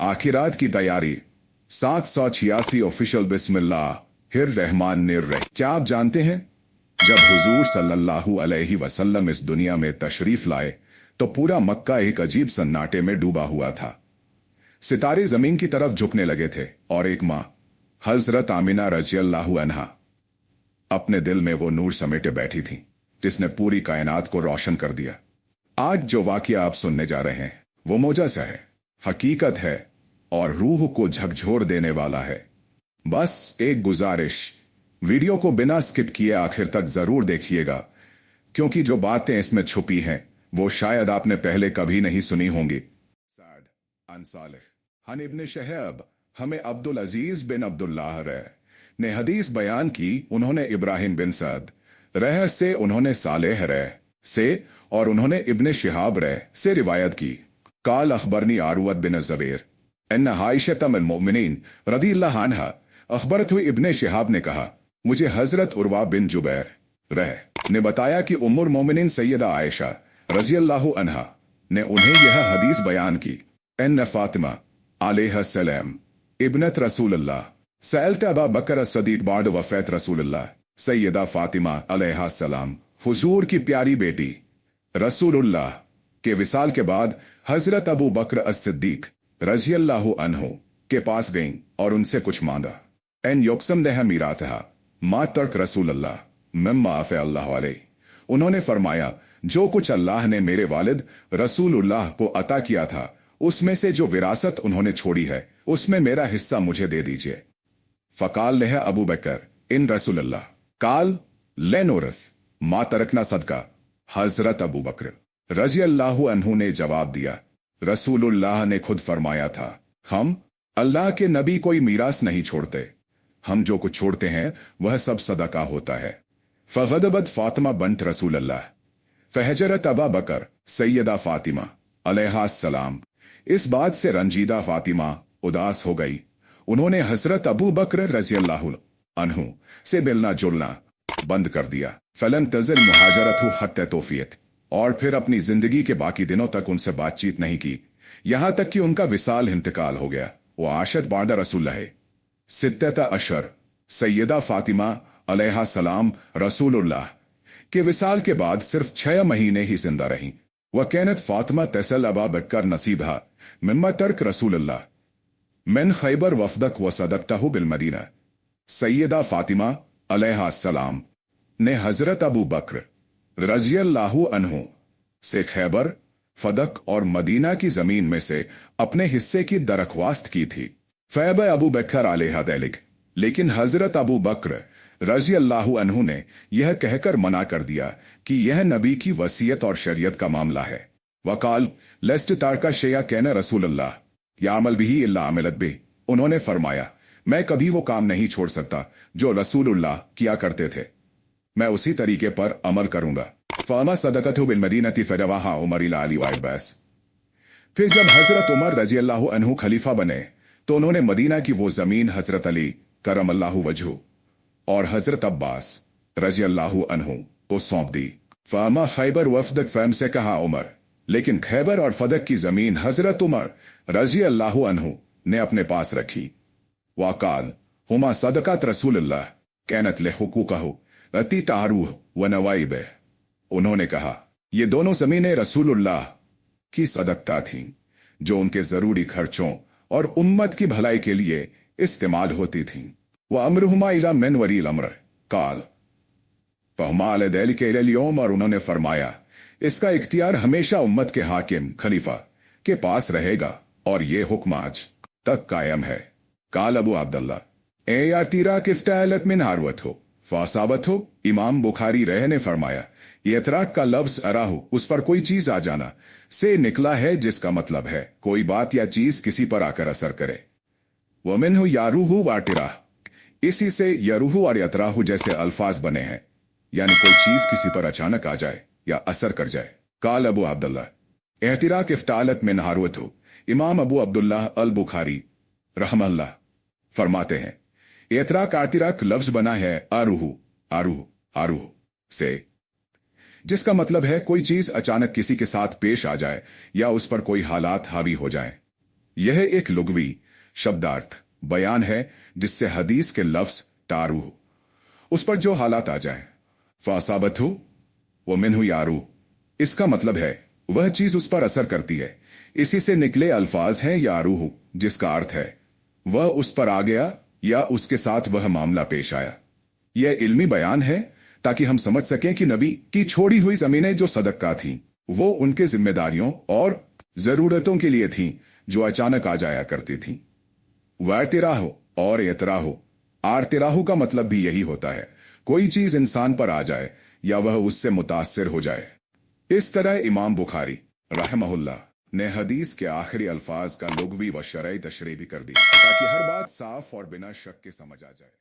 आखिरात की तैयारी 786 ऑफिशियल बिस्मिल्लाहिर्रहमानिर्रहीम। क्या आप जानते हैं जब हुजूर सल्लल्लाहु अलैहि वसल्लम इस दुनिया में तशरीफ लाए तो पूरा मक्का एक अजीब सन्नाटे में डूबा हुआ था। सितारे जमीन की तरफ झुकने लगे थे और एक माँ हजरत आमिना रज़ियल्लाहु अन्हा अपने दिल में वो नूर समेटे बैठी थी जिसने पूरी कायनात को रोशन कर दिया। आज जो वाकया आप सुनने जा रहे हैं वो मोजज़ा है, हकीकत है और रूह को झकझोर देने वाला है। बस एक गुजारिश, वीडियो को बिना स्किप किए आखिर तक जरूर देखिएगा, क्योंकि जो बातें इसमें छुपी हैं वो शायद आपने पहले कभी नहीं सुनी होंगी। साद अन सालिह अन इब्न शहब हमें अब्दुल अजीज बिन अब्दुल्लाह रह ने हदीस बयान की। उन्होंने इब्राहिम बिन सद रह से, उन्होंने सालेह रह से और उन्होंने इब्न शिहाब रह से रिवायत की। काल अखबरनी आरुवत बिन ज़बीर एन आयशा अम्मुल मोमिनीन रज़ियल्लाहु अन्हा अखबरत हुई। इब्न शिहाब ने कहा मुझे हजरत उर्वा बिन जुबैर रह ने बताया कि उम्मुल मोमिनीन सैयदा आयशा रज़ियल्लाहु अन्हा ने उन्हें यह हदीस बयान की। एन फातिमा अलैहिस्सलाम इब्नत रसूलुल्लाह सअलत अबा बकर अस्सदीक बाद वफ़ात रसूलुल्लाह। सैयदा फातिमा अलैहिस्सलाम हुजूर की प्यारी बेटी रसूलुल्लाह के विसाल के बाद हजरत अबू बकर अस्सिद्दीक रज़ियल्लाहु अन्हु के पास गईं और उनसे कुछ मांगा। एन युक्सम नेह मीरातहा मा तर्क रसूलुल्लाह मिम्मा आफ़ा अल्लाह अलैहि। उन्होंने फरमाया जो कुछ अल्लाह ने मेरे वालिद रसूलुल्लाह को अता किया था उसमें से जो विरासत उन्होंने छोड़ी है उसमें मेरा हिस्सा मुझे दे दीजिए। फ़काल लह अबू बकर इन रसूलुल्लाह काल ले नोरस मा तरकना सदका। हजरत अबू बकर रज़ियल्लाहु अन्हु ने जवाब दिया रसूलुल्लाह ने खुद फरमाया था हम अल्लाह के नबी कोई मीरास नहीं छोड़ते, हम जो कुछ छोड़ते हैं वह सब सदका होता है। फ़ग़दबत फातिमा बंत रसूलुल्लाह फ़हजरत अबा बकर सैयदा फातिमा अलैहिस्सलाम। इस बात से रंजीदा फातिमा उदास हो गई। उन्होंने हजरत अबू बकर रज़ियल्लाहु अन्हु से मिलना जुलना बंद कर दिया। फलन तज़ल मुहाजरतहु हत्ता तौफ़ियत, और फिर अपनी जिंदगी के बाकी दिनों तक उनसे बातचीत नहीं की, यहां तक कि उनका विसाल इंतकाल हो गया। वो आशत बादा रसूलुल्लाह सित्तता अशर सैयदा फातिमा अलैहिस्सलाम रसूलुल्लाह के विसाल के बाद सिर्फ 6 महीने ही जिंदा रहीं। वह कैनत फातिमा तसल अबा बकर नसीबहा मिम्मा तर्क रसूलुल्लाह मिन खैबर वफदक व सदकतहु बिल मदीना। सैयदा फातिमा अलैहिस्सलाम ने हजरत अबू बकर रज़ियल्लाहु अन्हु से खैबर, फदक और मदीना की जमीन में से अपने हिस्से की दरख्वास्त की थी। फैब अबू बकर अलैहा दैलिक, लेकिन हजरत अबू बकर रज़ियल्लाहु अन्हु ने यह कहकर मना कर दिया कि यह नबी की वसीयत और शरीयत का मामला है। वकाल लेस्ट तारका शेया कहना रसूलुल्लाह यामल बिही इल्ला अमिलत बिही। उन्होंने फरमाया मैं कभी वो काम नहीं छोड़ सकता जो रसूलुल्लाह किया करते थे, मैं उसी तरीके पर अमल करूंगा। फ़ामा सदकतहु बिल मदीनति फ़रवाहा उमर इला अली व अब्बास। फिर जब हजरत उमर रज़ियल्लाहु अन्हु खलीफा बने तो उन्होंने मदीना की वो जमीन हजरत अली करमल्लाहु वजहु और हजरत अब्बास रज़ियल्लाहु अन्हु को सौंप दी। फ़ामा खैबर वफ़दक फ़ैम से कहा उमर, लेकिन खैबर और फदक की जमीन हजरत उमर रज़ियल्लाहु अन्हु ने अपने पास रखी। वाकाल हुमा सदक़त रसूलुल्लाह कैनत ले हुकूकहु अति तारूह व नवाइब। उन्होंने कहा ये दोनों जमीनें रसूलुल्लाह की सदकता थीं जो उनके जरूरी खर्चों और उम्मत की भलाई के लिए इस्तेमाल होती थीं। वह अमरुहुमा इला मिन वरील अम्र काल फहुमा अला दैलिका इलल यौम। और उन्होंने फरमाया इसका इख्तियार हमेशा उम्मत के हाकिम खलीफा के पास रहेगा और ये हुक्म आज तक कायम है। काल अबू अब्दुल्ला ए यातीरा किफ्तालत मिन हारवत हो फासावत हो। इमाम बुखारी रह ने फरमाया ये इतराक का लफ्ज अराहु उस पर कोई चीज आ जाना से निकला है जिसका मतलब है कोई बात या चीज किसी पर आकर असर करे। वमिन्हु यारूहु वाटिरा, इसी से यरूहु और यतराहु जैसे अल्फाज बने हैं, यानी कोई चीज किसी पर अचानक आ जाए या असर कर जाए। काल अबू अब्दुल्ला एहतिराक इफ्तालत में नहारुत हो। इमाम अबू अब्दुल्लाह अल बुखारी रहमल्लाह फरमाते हैं एतराक आतिराक लफ्ज बना है आरूहु आरूह आरूह से, जिसका मतलब है कोई चीज अचानक किसी के साथ पेश आ जाए या उस पर कोई हालात हावी हो जाए। यह एक लुग़वी शब्दार्थ बयान है जिससे हदीस के लफ्ज तारू उस पर जो हालात आ जाए फासाबतहु वो मिन्हु यारू, इसका मतलब है वह चीज उस पर असर करती है। इसी से निकले अल्फाज हैं यारूहु, जिसका अर्थ है वह उस पर आ गया या उसके साथ वह मामला पेश आया। यह इल्मी बयान है ताकि हम समझ सकें कि नबी की छोड़ी हुई जमीनें जो सदका थीं वो उनके जिम्मेदारियों और जरूरतों के लिए थीं जो अचानक आ जाया करती थीं। वारतिराहो और एतराहो, आरतिराहु का मतलब भी यही होता है, कोई चीज इंसान पर आ जाए या वह उससे मुतासिर हो जाए। इस तरह इमाम बुखारी रहमहुल्लाह ने हदीस के आखिरी अल्फाज का लुग़वी व शरई तशरीह भी कर दी ताकि हर बात साफ और बिना शक के समझ आ जाए।